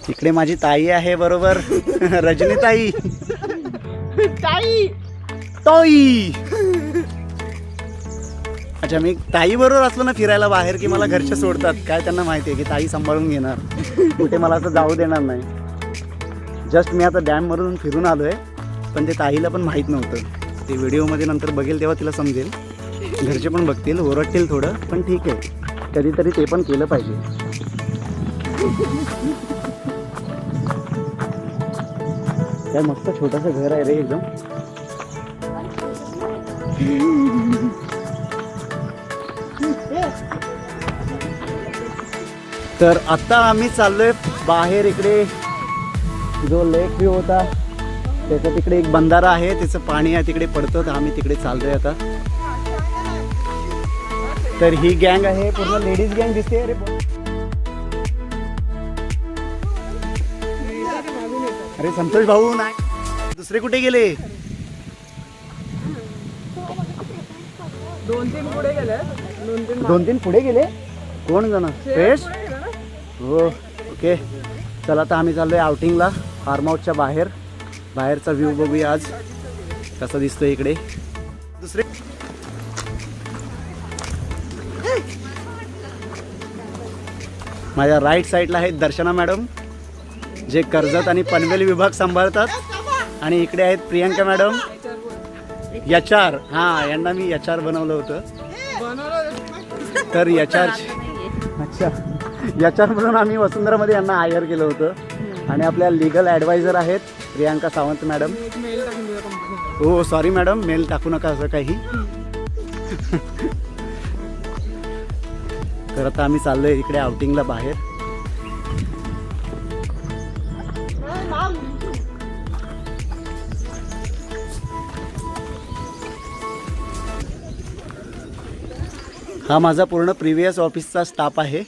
इकडे माझी ताई आहे बरोबर. रजनी ताई. ताई ताई. अच्छा, मी ताई बरोबर असलो ना फिरायला बाहेर की मला घरचे सोडतात. काय त्यांना माहिती आहे की ताई सांभाळून घेणार, कुठे मला असं जाऊ देणार नाही. जस्ट मी आता डॅमवरून फिरून आलो आहे, पण ते ताईला पण माहीत नव्हतं. ते व्हिडिओमध्ये नंतर बघेल तेव्हा तिला समजेल. घरचे पण बघतील, ओरडतील थोडं, पण ठीक आहे, कधीतरी ते पण केलं पाहिजे. काय मस्त छोटंसं घर आहे रे एकदम. तर आता आम्ही चाललोय बाहेर. इकडे जो लेक व्ह्यू होता त्याच्या तिकडे एक बंधारा आहे, त्याचं पाणी आहे तिकडे पडतं, तर आम्ही तिकडे चाललोय आता. तर ही गँग आहे, पूर्ण लेडीज गँग दिसते. अरे अरे संतोष भाऊ नाही, दुसरे कुठे गेले? 2-3 पुढे गेले. 2-3 पुढे गेले. कोण जण? फ्रेश हो. ओके, चला आता आम्ही चाललोय आउटिंगला फार्म हाऊसच्या बाहेर. बाहेरचा व्ह्यू बघूया आज कसा दिसतोय इकडे. दुसरे माझ्या राईट साईडला आहेत दर्शना मॅडम, जे कर्जत आणि पनवेल विभाग सांभाळतात. आणि इकडे आहेत प्रियंका मॅडम, HR. हां, यांना मी HR बनवलं होतं. तर HR, अच्छा, HR म्हणून आम्ही वसुंधरामध्ये यांना हायर केलं होतं. आणि आपल्या लिगल ॲडवायझर आहेत प्रियांका सावंत मॅडम. हो सॉरी मॅडम, मेल टाकू नका असं काही. तर आता आम्ही चाललोय इकडे आउटिंगला बाहेर. हा माझा पूर्ण प्रिव्हियस ऑफिसचा स्टाफ आहे.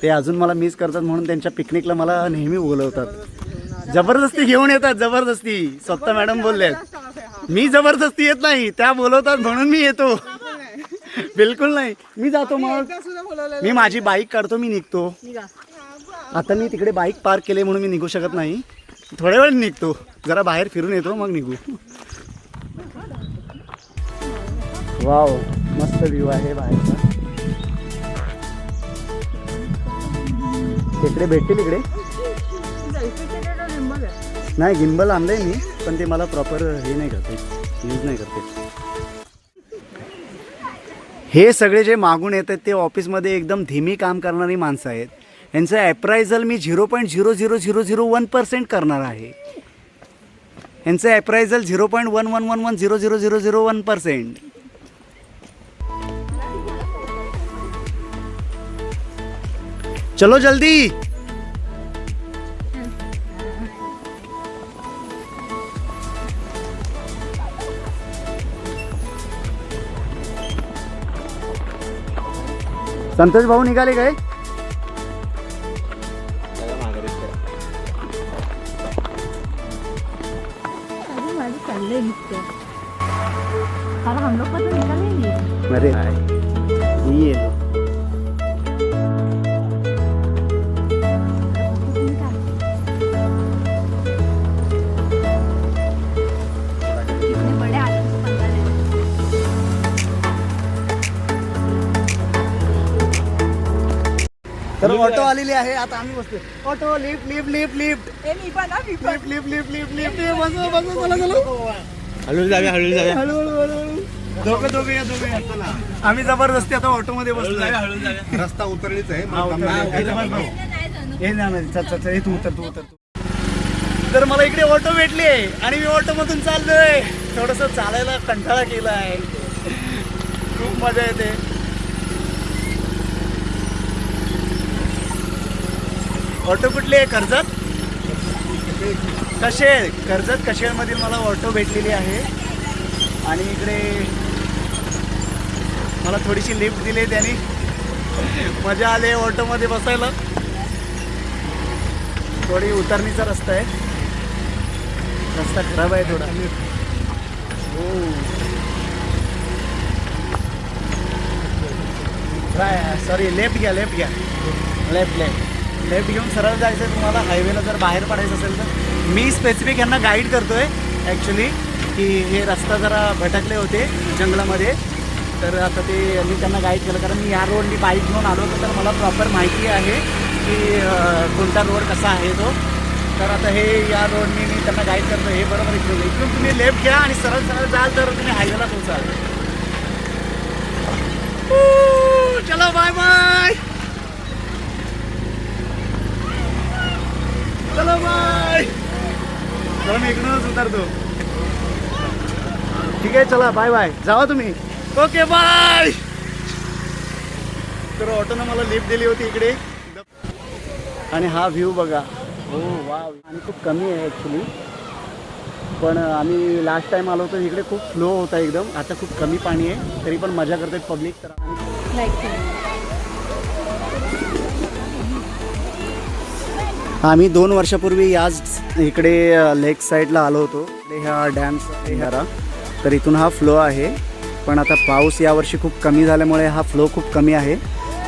ते अजून मला मिस करतात म्हणून त्यांच्या पिकनिकला मला नेहमी बोलवतात. जबरदस्ती घेऊन येतात, जबरदस्ती. स्वतः मॅडम बोललेत, मी जबरदस्ती येत नाही, त्या बोलवतात म्हणून मी येतो. बिलकुल नाही, मी जातो. मग मी माझी बाईक काढतो, मी निघतो. आता मी तिकडे बाईक पार्क केले म्हणून मी निघू शकत नाही. थोड्या वेळ निघतो, जरा बाहेर फिरून येतो, मग निघू. वाव, मस्त व्ह्यू आहे बाहेरचा. इकडे भेटतील इकडे. नाही, गिम्बल आणलंय मी, पण ते मला प्रॉपर हे नाही करते, यूज नाही करते. हे सगळे जे मागून येतात ते ऑफिसमध्ये एकदम धीमी काम करणारी माणसं आहेत. यांचं ॲप्रायझल मी 0.00001% करणार आहे. यांचं ॲप्रायझल 0.1111000001%. चलो जल्दी. संतोष भाऊ निघाले काय? हम लोग को तो निकलेंगे. अरे ये लो. कितने बड़े आदमी को पता नहीं. तर ऑटो आलेली आहे, आता आम्ही बसतो. Auto, lift lift lift lift lift lift lift lift lift. बसो बसो, चला चला. हळू जाऊया. हळूहळू. दोघे या. आम्ही जबरदस्ती आता ऑटो मध्ये बसलो. रस्ता उतरलीच आहे. हे नाही, चल चल चल, तू उतर. तर मला इकडे ऑटो भेटली आहे आणि मी ऑटो मधून चाललोय. थोडस चालायला कंटाळा केला आहे, खूप मजा येते. ऑटो कुठली आहे? कर्जत कशेळ. कर्जत कशेळमधील मला ऑटो भेटलेली आहे. आणि इकडे मला थोडीशी लिफ्ट दिली त्यांनी. मजा आली ऑटोमध्ये बसायला. थोडी उतरणीचा रस्ता आहे, रस्ता खराब आहे थोडा. सॉरी, लेफ्ट घ्या. लेफ्ट. लेफ्ट घेऊन सरळ जायचं आहे तुम्हाला हायवेला जर बाहेर पडायचं असेल तर. मी स्पेसिफिक यांना गाईड करतो आहे ॲक्च्युली की हे रस्ता जरा भटकले होते जंगलामध्ये, तर आता ते मी त्यांना गाईड केलं कारण मी या रोडनी बाईक घेऊन आलो होतो, तर मला प्रॉपर माहिती आहे की कोणता रोड कसा आहे तो. तर आता हे या रोडनी मी त्यांना गाईड करतो. हे बरोबर इकडून तुम्ही लेफ्ट घ्या आणि सरळ सरळ जाल तर तुम्ही हायवेला पोचाल. चलो बाय बाय. चलो बाय. चला मी इकडूनच उतरतो. ठीक आहे चला बाय बाय. जावा तुम्ही. Okay bye. तर ऑटोनं मला लिफ्ट दिली होती इकडे आणि हा व्ह्यू बघा. हो वा. आणि खूप कमी आहे ॲक्च्युली, पण आम्ही लास्ट टाईम आलो होतो इकडे खूप फ्लो होता एकदम. आता खूप कमी पाणी आहे तरी पण मजा करतात पब्लिक. तर आम्ही 2 वर्षापूर्वी याच इकडे लेक साईडला आलो होतो. ह्या डॅम्स ह्यारा, तर इथून हा फ्लो आहे. पण आता पाऊस यावर्षी खूप कमी झाल्यामुळे हा फ्लो खूप कमी आहे.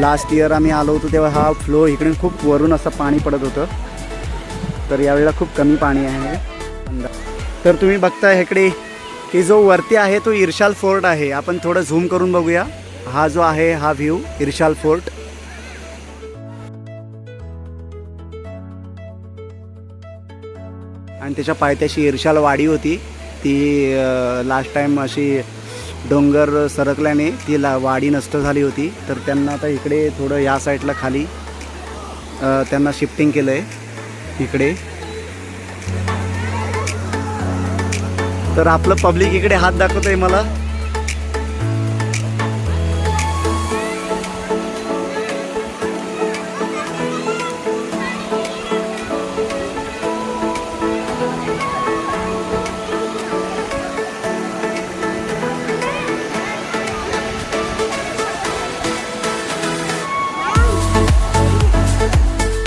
लास्ट इयर आम्ही आलो होतो तेव्हा हा फ्लो इकडे खूप वरून असं पाणी पडत होतं, तर यावेळेला खूप कमी पाणी आहे. तर तुम्ही बघताय इकडे की जो वरती आहे तो इर्शाल फोर्ट आहे. आपण थोडं झूम करून बघूया. हा जो आहे हा व्ह्यू इर्शाल फोर्ट. आणि त्याच्या पायथ्याशी इर्शाल वाडी होती. ती लास्ट टाईम अशी डोंगर सरकल्याने ती वाडी नष्ट झाली होती, तर त्यांना आता इकडे थोडं या साईडला खाली त्यांना शिफ्टिंग केलं आहे इकडे. तर आपलं पब्लिक इकडे हात दाखवतंय मला.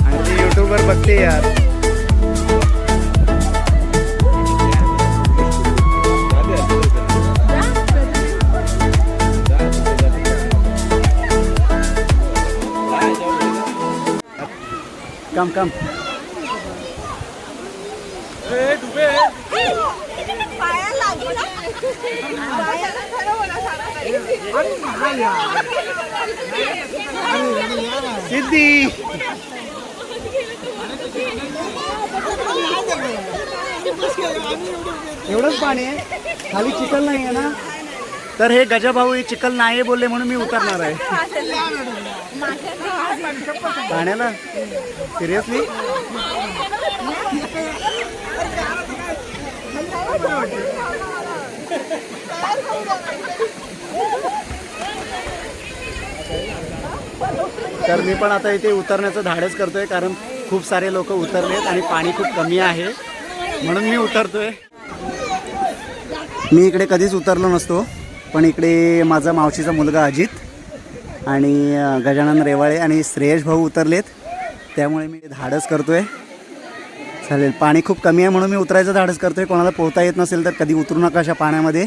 आणि ते युट्यूबवर बघते यार. कम सिद्धी. एवढंच पाणी आहे, खाली चिखल नाही आहे ना. तर हे गजाभाऊ हे चिखल नाही बोलले म्हणून मी उतरणार आहे पाण्याला. सिरियसली तर मी पण आता इथे उतरण्याचं धाडस करतोय कारण खूप सारे लोक उतरलेत आणि पाणी खूप कमी आहे म्हणून मी उतरतोय. मी इकडे कधीच उतरलो नसतो, पण इकडे माझा मावशीचा मुलगा अजित आणि गजानन रेवाळे आणि श्रेयश भाऊ उतरलेत, त्यामुळे मी धाडस करतोय. चालेल, पाणी खूप कमी आहे म्हणून मी उतरायचं धाडस करतोय. कोणाला पोहता येत नसेल तर कधी उतरू नका अशा पाण्यामध्ये.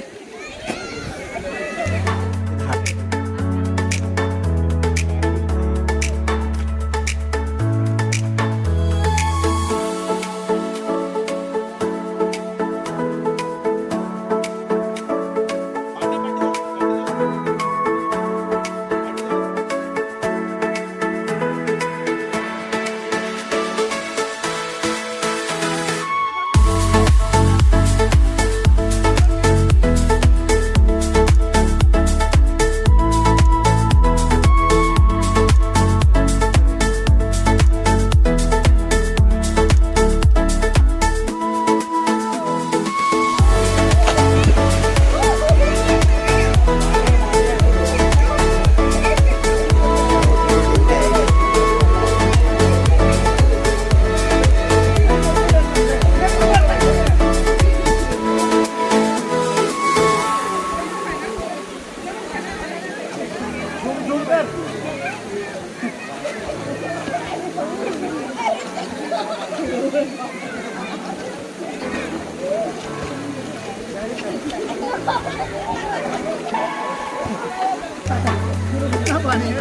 पाणी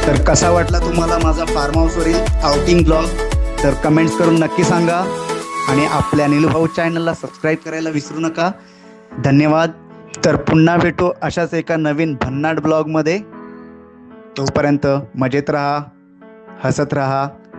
तर कसा वाटला तुम्हाला माझा फार्म हाऊसवरील आउटिंग ब्लॉग तर कमेंट्स करून नक्की सांगा आणि आपल्या नीलूभाऊ चॅनलला सबस्क्राईब करायला विसरू नका. धन्यवाद. तर पुन्हा भेटू अशाच एका नवीन भन्नाट ब्लॉगमध्ये. तोपर्यंत मजेत राहा, हसत राहा.